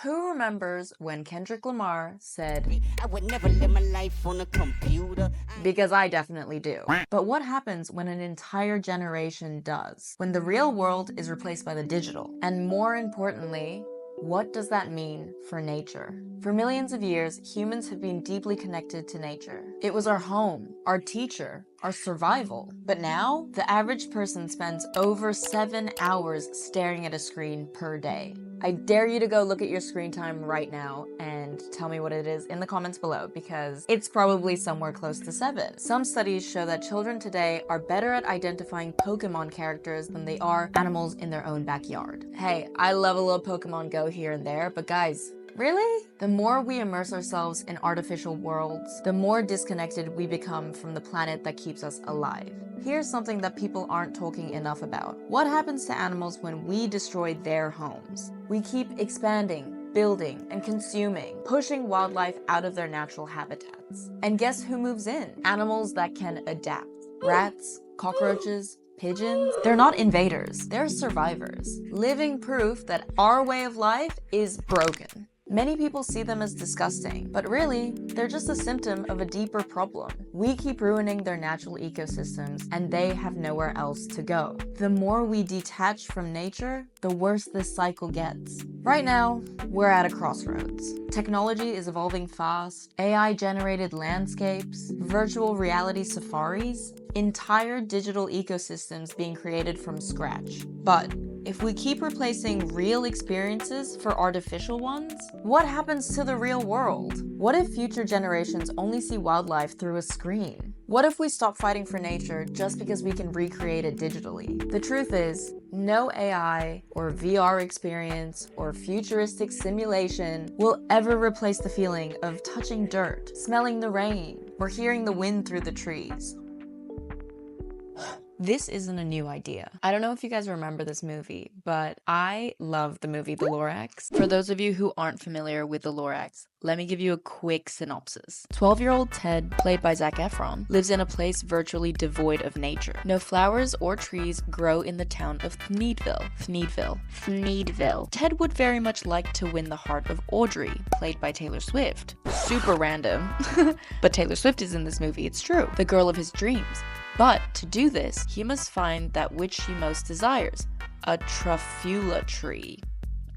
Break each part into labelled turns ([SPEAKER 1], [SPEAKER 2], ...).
[SPEAKER 1] Who remembers when Kendrick Lamar said,
[SPEAKER 2] I would never live my life on a computer.
[SPEAKER 1] because I definitely do. But what happens when an entire generation does? When the real world is replaced by the digital? And more importantly, what does that mean for nature? For millions of years, humans have been deeply connected to nature. It was our home, our teacher, our survival. But now, the average person spends over 7 hours staring at a screen per day. I dare you to go look at your screen time right now and tell me what it is in the comments below, because it's probably somewhere close to 7. Some studies show that children today are better at identifying Pokémon characters than they are animals in their own backyard. Hey, I love a little Pokémon Go here and there, but guys, really? The more we immerse ourselves in artificial worlds, the more disconnected we become from the planet that keeps us alive. Here's something that people aren't talking enough about. What happens to animals when we destroy their homes? We keep expanding, building, and consuming, pushing wildlife out of their natural habitats. And guess who moves in? Animals that can adapt. Rats, cockroaches, pigeons. They're not invaders, they're survivors. Living proof that our way of life is broken. Many people see them as disgusting, but really, they're just a symptom of a deeper problem. We keep ruining their natural ecosystems, and they have nowhere else to go. The more we detach from nature, the worse this cycle gets. Right now, we're at a crossroads. Technology is evolving fast, AI-generated landscapes, virtual reality safaris, entire digital ecosystems being created from scratch. But if we keep replacing real experiences for artificial ones, what happens to the real world? What if future generations only see wildlife through a screen? What if we stop fighting for nature just because we can recreate it digitally? The truth is, no AI or VR experience or futuristic simulation will ever replace the feeling of touching dirt, smelling the rain, or hearing the wind through the trees. This isn't a new idea. I don't know if you guys remember this movie, but I love the movie The Lorax. For those of you who aren't familiar with The Lorax, let me give you a quick synopsis. 12-year-old Ted, played by Zac Efron, lives in a place virtually devoid of nature. No flowers or trees grow in the town of Thneedville. Ted would very much like to win the heart of Audrey, played by Taylor Swift. Super random. But Taylor Swift is in this movie, it's true. The girl of his dreams. But to do this, he must find that which he most desires, a truffula tree.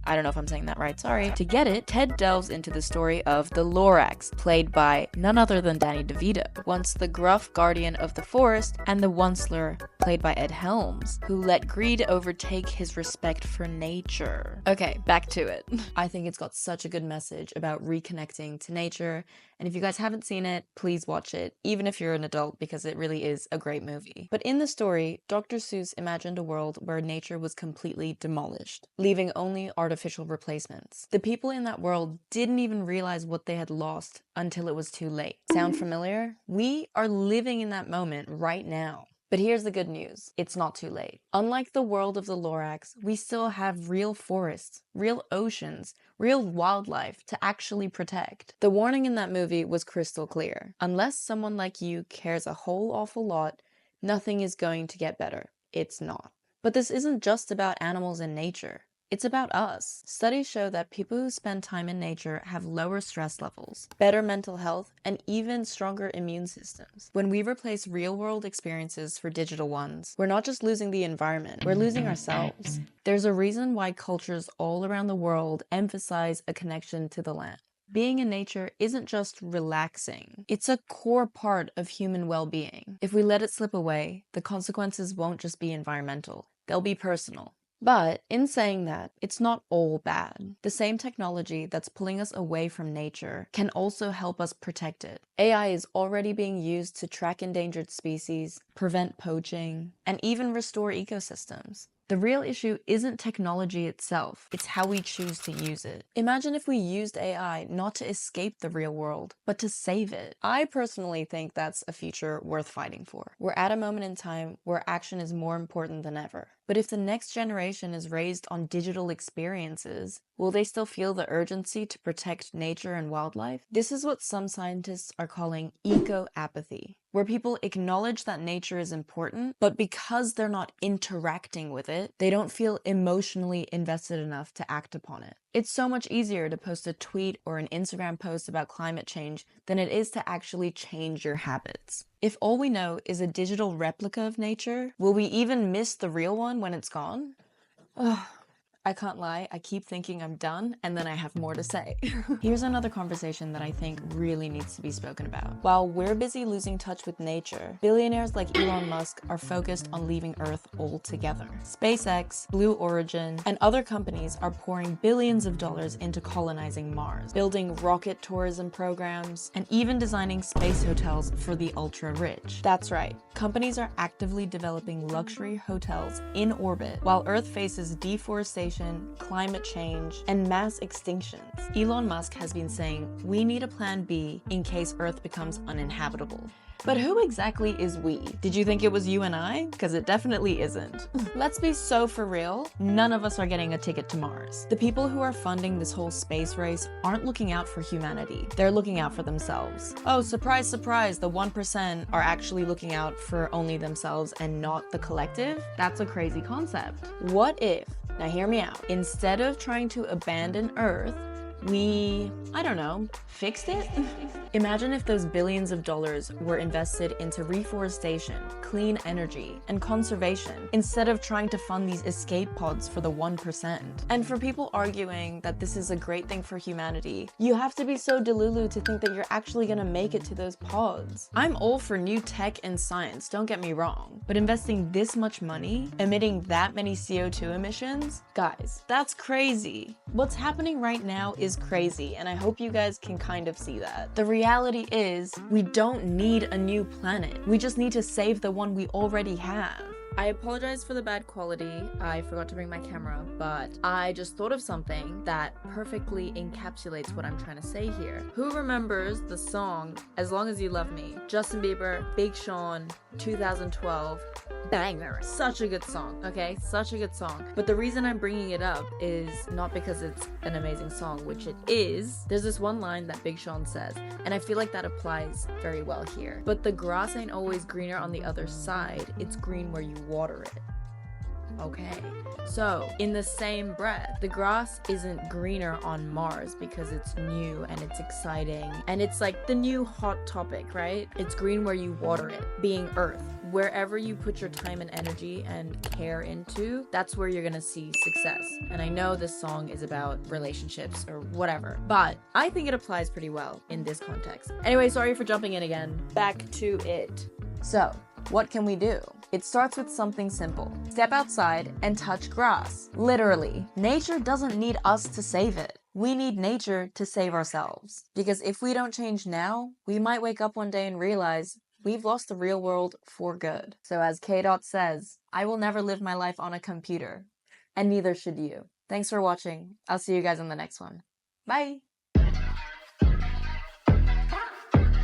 [SPEAKER 1] I don't know if I'm saying that right, sorry. To get it, Ted delves into the story of the Lorax, played by none other than Danny DeVito, once the gruff guardian of the forest, and the Onceler, played by Ed Helms, who let greed overtake his respect for nature. Okay, back to it. I think it's got such a good message about reconnecting to nature, and if you guys haven't seen it, please watch it, even if you're an adult, because it really is a great movie. But in the story, Dr. Seuss imagined a world where nature was completely demolished, leaving only artificial replacements. The people in that world didn't even realize what they had lost until it was too late. Sound familiar? We are living in that moment right now. But here's the good news, it's not too late. Unlike the world of the Lorax, we still have real forests, real oceans, real wildlife to actually protect. The warning in that movie was crystal clear. Unless someone like you cares a whole awful lot, nothing is going to get better. It's not. But this isn't just about animals and nature. It's about us. Studies show that people who spend time in nature have lower stress levels, better mental health, and even stronger immune systems. When we replace real-world experiences for digital ones, we're not just losing the environment, we're losing ourselves. There's a reason why cultures all around the world emphasize a connection to the land. Being in nature isn't just relaxing, it's a core part of human well-being. If we let it slip away, the consequences won't just be environmental, they'll be personal. But in saying that, it's not all bad. The same technology that's pulling us away from nature can also help us protect it. AI is already being used to track endangered species, prevent poaching, and even restore ecosystems. The real issue isn't technology itself, it's how we choose to use it. Imagine if we used AI not to escape the real world, but to save it. I personally think that's a future worth fighting for. We're at a moment in time where action is more important than ever. But if the next generation is raised on digital experiences, will they still feel the urgency to protect nature and wildlife? This is what some scientists are calling ecoapathy, where people acknowledge that nature is important, but because they're not interacting with it, they don't feel emotionally invested enough to act upon it. It's so much easier to post a tweet or an Instagram post about climate change than it is to actually change your habits. If all we know is a digital replica of nature, will we even miss the real one when it's gone? Ugh. I can't lie, I keep thinking I'm done, and then I have more to say. Here's another conversation that I think really needs to be spoken about. While we're busy losing touch with nature, billionaires like Elon Musk are focused on leaving Earth altogether. SpaceX, Blue Origin, and other companies are pouring billions of dollars into colonizing Mars, building rocket tourism programs, and even designing space hotels for the ultra-rich. That's right, companies are actively developing luxury hotels in orbit while Earth faces deforestation, climate change, and mass extinctions. Elon Musk has been saying we need a plan B in case Earth becomes uninhabitable. But who exactly is we? Did you think it was you and I? Because it definitely isn't. Let's be so for real, none of us are getting a ticket to Mars. The people who are funding this whole space race aren't looking out for humanity. They're looking out for themselves. Oh, surprise, surprise, the 1% are actually looking out for only themselves and not the collective? That's a crazy concept. What if, now hear me out, instead of trying to abandon Earth, we, I don't know, fixed it? Imagine if those billions of dollars were invested into reforestation, clean energy, and conservation, instead of trying to fund these escape pods for the 1%. And for people arguing that this is a great thing for humanity, you have to be so delulu to think that you're actually gonna make it to those pods. I'm all for new tech and science, don't get me wrong, but investing this much money, emitting that many CO2 emissions? Guys, that's crazy. What's happening right now is crazy, and I hope you guys can kind of see that. The reality is, we don't need a new planet. We just need to save the one we already have. I apologize for the bad quality. I forgot to bring my camera, but I just thought of something that perfectly encapsulates what I'm trying to say here. Who remembers the song As Long As You Love Me? Justin Bieber, Big Sean, 2012. Banger. Such a good song, okay? Such a good song. But the reason I'm bringing it up is not because it's an amazing song, which it is. There's this one line that Big Sean says, and I feel like that applies very well here. But the grass ain't always greener on the other side. It's green where you water it. Okay, so in the same breath, the grass isn't greener on Mars because it's new and it's exciting and it's like the new hot topic, right? It's green where you water it, being Earth. Wherever you put your time and energy and care into, that's where you're gonna see success. And I know this song is about relationships or whatever, but I think it applies pretty well in this context. Anyway, sorry for jumping in again. Back to it. So, what can we do? It starts with something simple. Step outside and touch grass. Literally, nature doesn't need us to save it. We need nature to save ourselves. Because if we don't change now, we might wake up one day and realize we've lost the real world for good. So as K-Dot says, I will never live my life on a computer. And neither should you. Thanks for watching. I'll see you guys in the next one. Bye!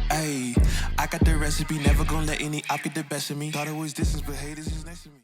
[SPEAKER 3] Ayy, I got the recipe, never gonna let any op get the best of me. Thought it was distance, but haters is next to me.